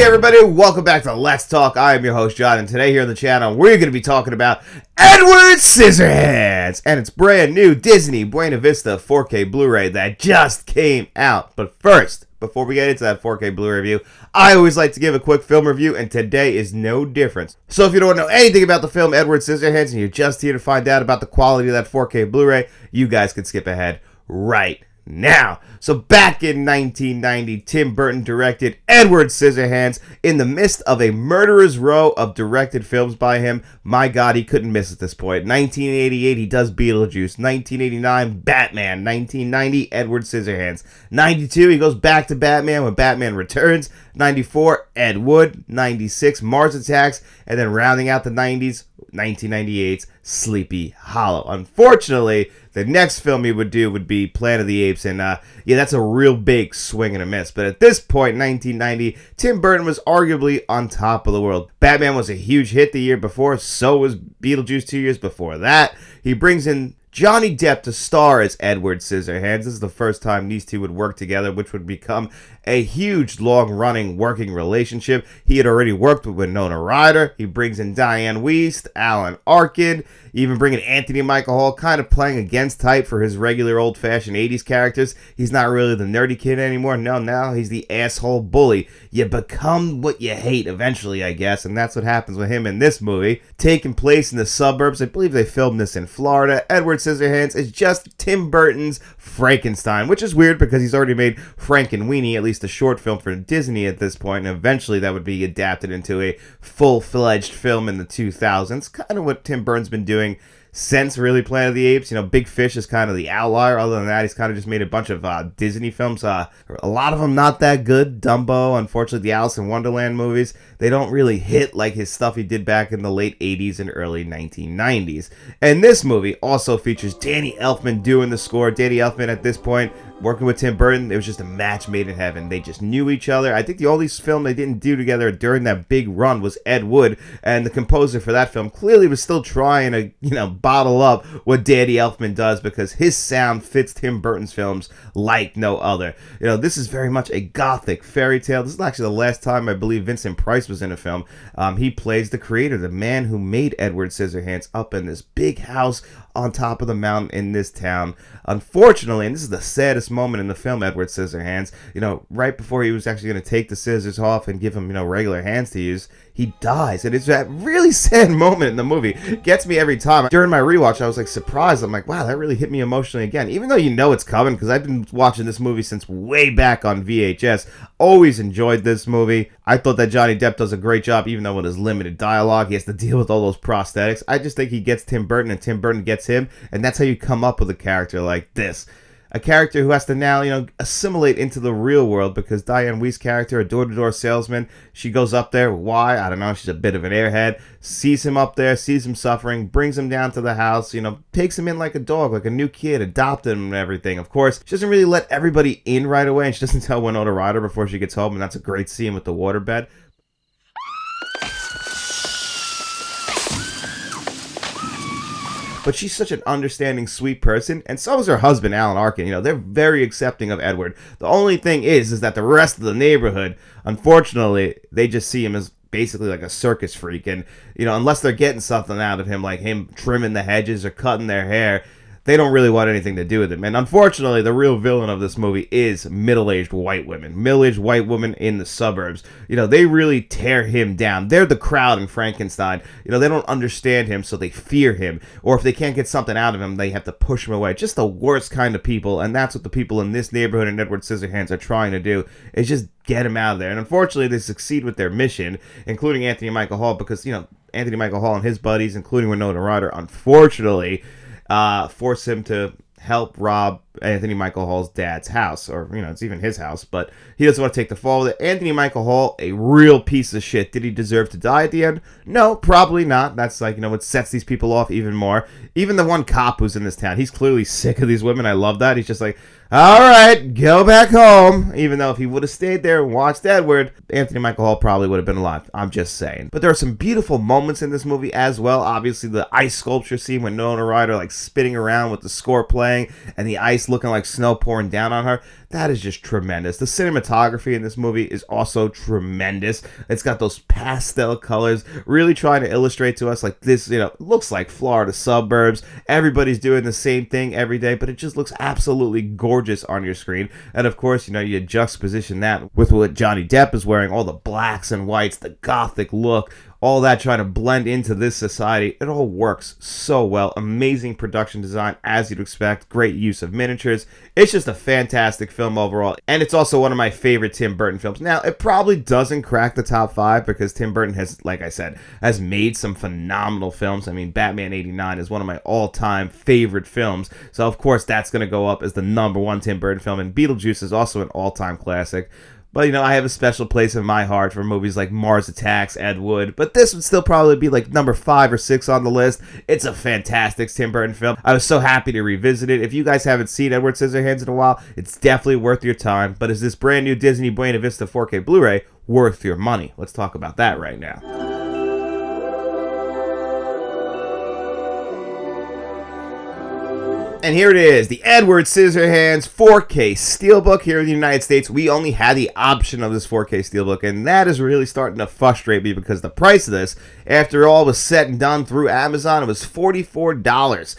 everybody, welcome back to Let's Talk. I am your host, John, and today here on the channel, we're going to be talking about Edward Scissorhands and its brand new Disney Buena Vista 4K Blu-ray that just came out. But first, before we get into that 4K Blu-ray review, I always like to give a quick film review, and today is no different. So if you don't know anything about the film Edward Scissorhands and you're just here to find out about the quality of that 4K Blu-ray, you guys can skip ahead right now. So back in 1990, Tim Burton directed Edward Scissorhands in the midst of a murderer's row of directed films by him. My God, he couldn't miss at this point. 1988, he does Beetlejuice. 1989, Batman. 1990, Edward Scissorhands. 92, he goes back to Batman when Batman Returns. 94, Ed Wood. 96, Mars Attacks. And then rounding out the 90s, 1998's Sleepy Hollow. Unfortunately, the next film he would do would be Planet of the Apes, and yeah, that's a real big swing and a miss. But at this point, 1990, Tim Burton was arguably on top of the world. Batman was a huge hit the year before, so was Beetlejuice 2 years before that. He brings in Johnny Depp to star as Edward Scissorhands. This is the first time these two would work together, which would become a huge, long-running working relationship. He had already worked with Winona Ryder. He brings in Diane Wiest, Alan Arkin, even bringing Anthony Michael Hall, kind of playing against type for his regular old-fashioned 80s characters. He's not really the nerdy kid anymore. No, now he's the asshole bully. You become what you hate eventually, I guess, and that's what happens with him in this movie. Taking place in the suburbs, I believe they filmed this in Florida. Edward Scissorhands is just Tim Burton's Frankenstein, which is weird because he's already made Frankenweenie, at least a short film for Disney at this point, and eventually that would be adapted into a full-fledged film in the 2000s. Kind of what Tim Burton's been doing since really Planet of the Apes. You know, Big Fish is kind of the outlier. Other than that, he's kind of just made a bunch of Disney films. A lot of them not that good. Dumbo, unfortunately, the Alice in Wonderland movies, they don't really hit like his stuff he did back in the late 80s and early 1990s. And this movie also features Danny Elfman doing the score. Danny Elfman at this point working with Tim Burton, it was just a match made in heaven. They just knew each other. I think the only film they didn't do together during that big run was Ed Wood, and the composer for that film clearly was still trying to, bottle up what Danny Elfman does because his sound fits Tim Burton's films like no other. This is very much a gothic fairy tale. This is actually the last time I believe Vincent Price was in a film. He plays the creator, the man who made Edward Scissorhands, up in this big house on top of the mountain in this town. Unfortunately, and this is the saddest moment in the film Edward Scissorhands, right before he was actually going to take the scissors off and give him, regular hands to use, he dies. And it's that really sad moment in the movie. It gets me every time. During my rewatch, I was surprised. I'm like, wow, that really hit me emotionally again. Even though it's coming, because I've been watching this movie since way back on VHS. Always enjoyed this movie. I thought that Johnny Depp does a great job, even though with his limited dialogue, he has to deal with all those prosthetics. I just think he gets Tim Burton and Tim Burton gets him, and that's how you come up with a character like this. A character who has to now, assimilate into the real world because Diane Wiest's character, a door-to-door salesman, she goes up there. Why? I don't know. She's a bit of an airhead. Sees him up there, sees him suffering, brings him down to the house, takes him in like a dog, like a new kid, adopted him and everything. Of course, she doesn't really let everybody in right away, and she doesn't tell Winona Ryder before she gets home, and that's a great scene with the waterbed. But she's such an understanding, sweet person, and so is her husband, Alan Arkin. They're very accepting of Edward. The only thing is that the rest of the neighborhood, unfortunately, they just see him as basically like a circus freak. And, unless they're getting something out of him, like him trimming the hedges or cutting their hair, they don't really want anything to do with him. And unfortunately, the real villain of this movie is middle-aged white women. Middle-aged white women in the suburbs. They really tear him down. They're the crowd in Frankenstein. They don't understand him, so they fear him. Or if they can't get something out of him, they have to push him away. Just the worst kind of people. And that's what the people in this neighborhood and Edward Scissorhands are trying to do, is just get him out of there. And unfortunately, they succeed with their mission, including Anthony Michael Hall, because, Anthony Michael Hall and his buddies, including Winona Ryder, unfortunately, force him to help rob Anthony Michael Hall's dad's house, or it's even his house, but he doesn't want to take the fall with it. Anthony Michael Hall, a real piece of shit. Did he deserve to die at the end? No, probably not. That's what sets these people off even more. Even the one cop who's in this town, he's clearly sick of these women. I love that. He's just like, all right, go back home. Even though if he would have stayed there and watched Edward, Anthony Michael Hall probably would have been alive. I'm just saying. But there are some beautiful moments in this movie as well. Obviously, the ice sculpture scene when Winona Ryder spinning around with the score playing and the ice ice looking like snow pouring down on her. That is just tremendous. The cinematography in this movie is also tremendous. It's got those pastel colors, really trying to illustrate to us like this, looks like Florida suburbs. Everybody's doing the same thing every day, but it just looks absolutely gorgeous on your screen. And of course, you juxtaposition that with what Johnny Depp is wearing, all the blacks and whites, the gothic look, all that trying to blend into this society. It all works so well. Amazing production design, as you'd expect. Great use of miniatures. It's just a fantastic film overall, and it's also one of my favorite Tim Burton films. Now, it probably doesn't crack the top 5 because Tim Burton has, like I said, has made some phenomenal films. I mean, Batman '89 is one of my all-time favorite films, so of course that's going to go up as the #1 Tim Burton film, and Beetlejuice is also an all-time classic. But, I have a special place in my heart for movies like Mars Attacks, Ed Wood. But this would still probably be like number 5 or 6 on the list. It's a fantastic Tim Burton film. I was so happy to revisit it. If you guys haven't seen Edward Scissorhands in a while, it's definitely worth your time. But is this brand new Disney Buena Vista 4K Blu-ray worth your money? Let's talk about that right now. And here it is, the Edward Scissorhands 4K Steelbook. Here in the United States, we only had the option of this 4K Steelbook, and that is really starting to frustrate me because the price of this, after all was said and done through Amazon, it was $44.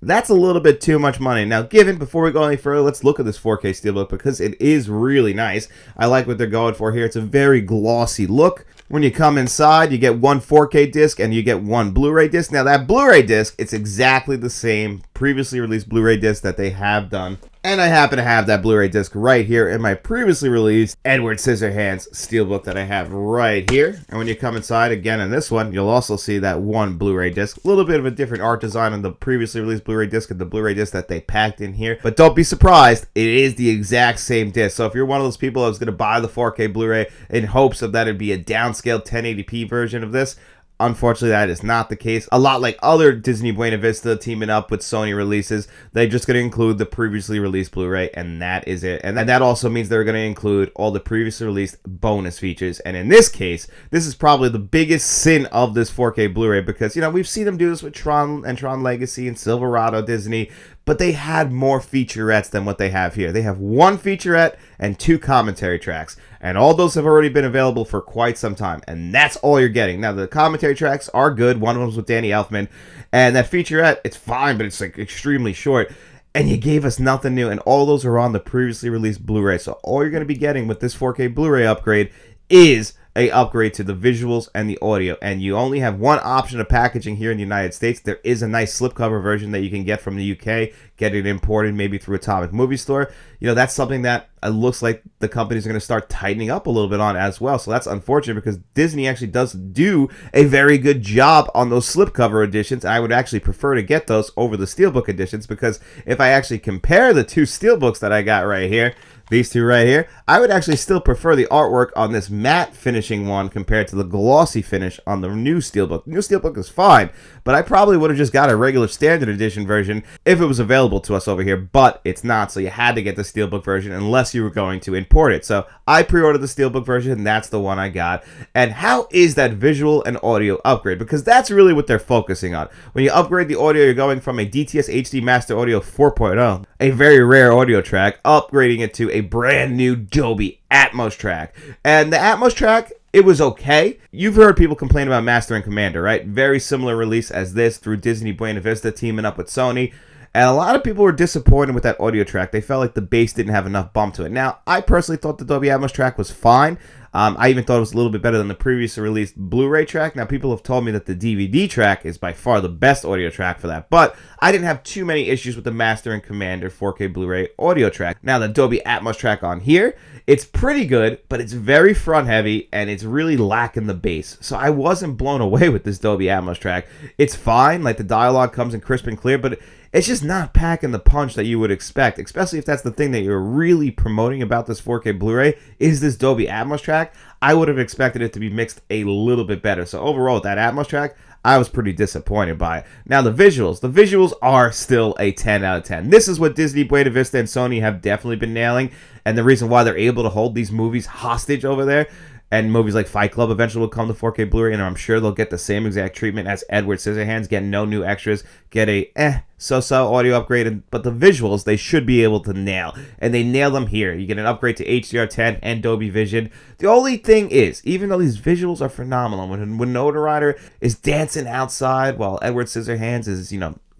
That's a little bit too much money. Now, before we go any further, let's look at this 4K Steelbook because it is really nice. I like what they're going for here. It's a very glossy look. When you come inside, you get one 4K disc and you get one Blu-ray disc. Now, that Blu-ray disc, it's exactly the same previously released Blu-ray disc that they have done. And I happen to have that Blu-ray disc right here in my previously released Edward Scissorhands Steelbook that I have right here. And when you come inside, again, in this one, you'll also see that one Blu-ray disc. A little bit of a different art design on the previously released Blu-ray disc and the Blu-ray disc that they packed in here. But don't be surprised, it is the exact same disc. So if you're one of those people that was going to buy the 4K Blu-ray in hopes of that it'd be a downscaled 1080p version of this, unfortunately, that is not the case. A lot like other Disney Buena Vista teaming up with Sony releases, they're just going to include the previously released Blu-ray, and that is it. And that also means they're going to include all the previously released bonus features. And in this case, this is probably the biggest sin of this 4K Blu-ray because, we've seen them do this with Tron and Tron Legacy and Silverado Disney, but they had more featurettes than what they have here. They have one featurette and 2 commentary tracks, and all those have already been available for quite some time, and that's all you're getting. Now, the commentary tracks are good. One of them was with Danny Elfman, and that featurette, it's fine, but it's like extremely short, and you gave us nothing new, and all those are on the previously released Blu-ray, so all you're going to be getting with this 4K Blu-ray upgrade is a upgrade to the visuals and the audio, and you only have one option of packaging here in the United States. There is a nice slipcover version that you can get from the UK, get it imported maybe through Atomic Movie Store. That's something that looks like the companies are going to start tightening up a little bit on as well, so that's unfortunate because Disney actually does do a very good job on those slipcover editions. I would actually prefer to get those over the Steelbook editions because if I actually compare the 2 Steelbooks that I got right here, these 2 right here, I would actually still prefer the artwork on this matte finishing one compared to the glossy finish on the new Steelbook. The new Steelbook is fine, but I probably would have just got a regular standard edition version if it was available to us over here, but it's not, so you had to get the Steelbook version unless you were going to import it. So I pre-ordered the Steelbook version, and that's the one I got. And how is that visual and audio upgrade? Because that's really what they're focusing on. When you upgrade the audio, you're going from a DTS HD Master Audio 4.0, a very rare audio track, upgrading it to a brand new Dolby Atmos track. And the Atmos track, it was okay. You've heard people complain about Master and Commander, right? Very similar release as this through Disney Buena Vista teaming up with Sony. And a lot of people were disappointed with that audio track. They felt like the bass didn't have enough bump to it. Now, I personally thought the Dolby Atmos track was fine. I even thought it was a little bit better than the previously released Blu-ray track. Now, people have told me that the DVD track is by far the best audio track for that. But I didn't have too many issues with the Master and Commander 4K Blu-ray audio track. Now, the Dolby Atmos track on here, it's pretty good, but it's very front-heavy, and it's really lacking the bass. So I wasn't blown away with this Dolby Atmos track. It's fine. Like, the dialogue comes in crisp and clear, but it's just not packing the punch that you would expect, especially if that's the thing that you're really promoting about this 4K Blu-ray, is this Dolby Atmos track. I would have expected it to be mixed a little bit better. So overall, with that Atmos track, I was pretty disappointed by it. Now, the visuals are still a 10 out of 10. This is what Disney, Buena Vista, and Sony have definitely been nailing, and the reason why they're able to hold these movies hostage over there. And movies like Fight Club eventually will come to 4K Blu-ray, and I'm sure they'll get the same exact treatment as Edward Scissorhands, get no new extras, get a so-so audio upgrade, but the visuals they should be able to nail, and they nail them here. You get an upgrade to HDR10 and Dolby Vision. The only thing is, even though these visuals are phenomenal, when Winona Ryder is dancing outside while Edward Scissorhands is,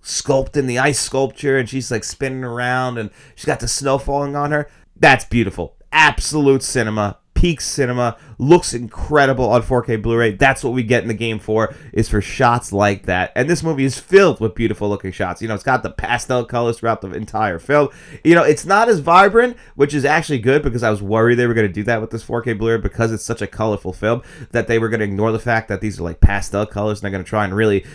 sculpting the ice sculpture, and she's like spinning around, and she's got the snow falling on her, that's beautiful. Absolute cinema. Peak cinema, looks incredible on 4K Blu-ray. That's what we get in the game for, is for shots like that. And this movie is filled with beautiful looking shots. It's got the pastel colors throughout the entire film. It's not as vibrant, which is actually good, because I was worried they were going to do that with this 4K Blu-ray, because it's such a colorful film, that they were going to ignore the fact that these are like pastel colors, and they're going to try and really,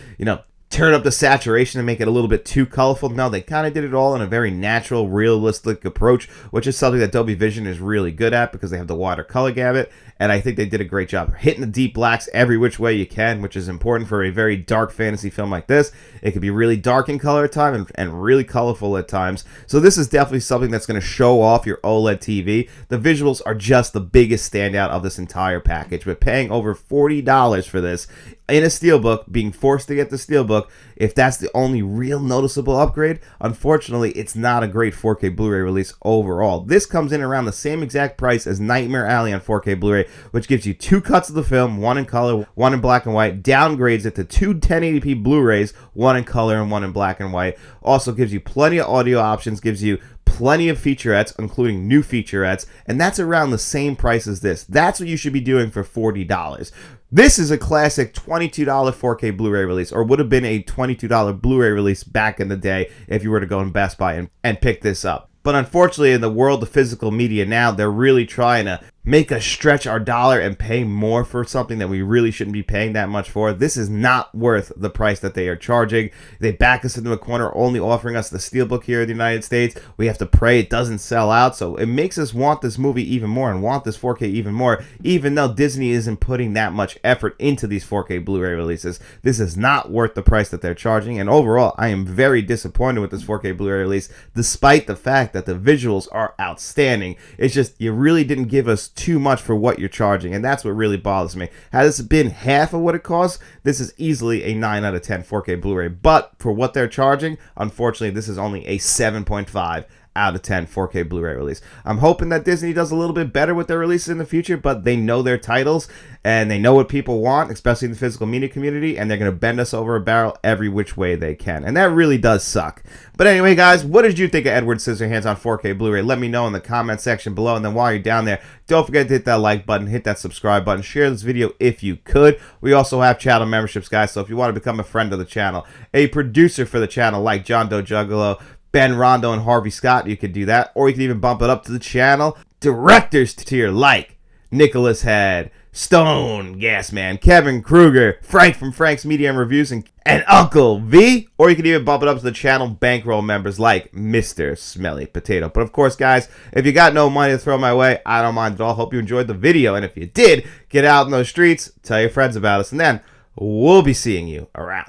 turn up the saturation and make it a little bit too colorful. No, they kind of did it all in a very natural, realistic approach, which is something that Dolby Vision is really good at, because they have the wider color gamut, and I think they did a great job hitting the deep blacks every which way you can, which is important for a very dark fantasy film like this. It could be really dark in color at times and really colorful at times. So this is definitely something that's going to show off your OLED TV. The visuals are just the biggest standout of this entire package, but paying over $40 for this in a Steelbook, being forced to get the Steelbook, if that's the only real noticeable upgrade, unfortunately, it's not a great 4K Blu-ray release overall. This comes in around the same exact price as Nightmare Alley on 4K Blu-ray, which gives you 2 cuts of the film, one in color, one in black and white, downgrades it to 2 1080p Blu-rays, one in color and one in black and white. Also gives you plenty of audio options, gives you plenty of featurettes, including new featurettes, and that's around the same price as this. That's what you should be doing for $40. This is a classic $22 4K Blu-ray release, or would have been a $22 Blu-ray release back in the day if you were to go in Best Buy and pick this up. But unfortunately, in the world of physical media now, they're really trying to make us stretch our dollar and pay more for something that we really shouldn't be paying that much for. This is not worth the price that they are charging. They back us into a corner, only offering us the Steelbook here in the United States. We have to pray it doesn't sell out, so it makes us want this movie even more and want this 4K even more, even though Disney isn't putting that much effort into these 4K Blu-ray releases. This is not worth the price that they're charging, and overall, I am very disappointed with this 4K Blu-ray release, despite the fact that the visuals are outstanding. It's just, you really didn't give us too much for what you're charging, and that's what really bothers me. Had this been half of what it costs, this is easily a 9 out of 10 4K Blu-ray, but for what they're charging, unfortunately, this is only a 7.5 out of 10 4K Blu-ray release. I'm hoping that Disney does a little bit better with their releases in the future, but they know their titles and they know what people want, especially in the physical media community, and they're going to bend us over a barrel every which way they can, and that really does suck. But anyway, guys, what did you think of Edward Scissorhands on 4K Blu-ray? Let me know in the comment section below, and then while you're down there, don't forget to hit that like button, hit that subscribe button, share this video if you could. We also have channel memberships, guys, so if you want to become a friend of the channel, a producer for the channel like John Doe Juggalo, Ben Rondo, and Harvey Scott, you could do that, or you can even bump it up to the channel. Directors tier like Nicholas Head, Stone, Gasman, Kevin Kruger, Frank from Frank's Media and Reviews, and Uncle V, or you can even bump it up to the channel bankroll members like Mr. Smelly Potato. But of course, guys, if you got no money to throw my way, I don't mind at all. Hope you enjoyed the video, and if you did, get out in those streets, tell your friends about us, and then we'll be seeing you around.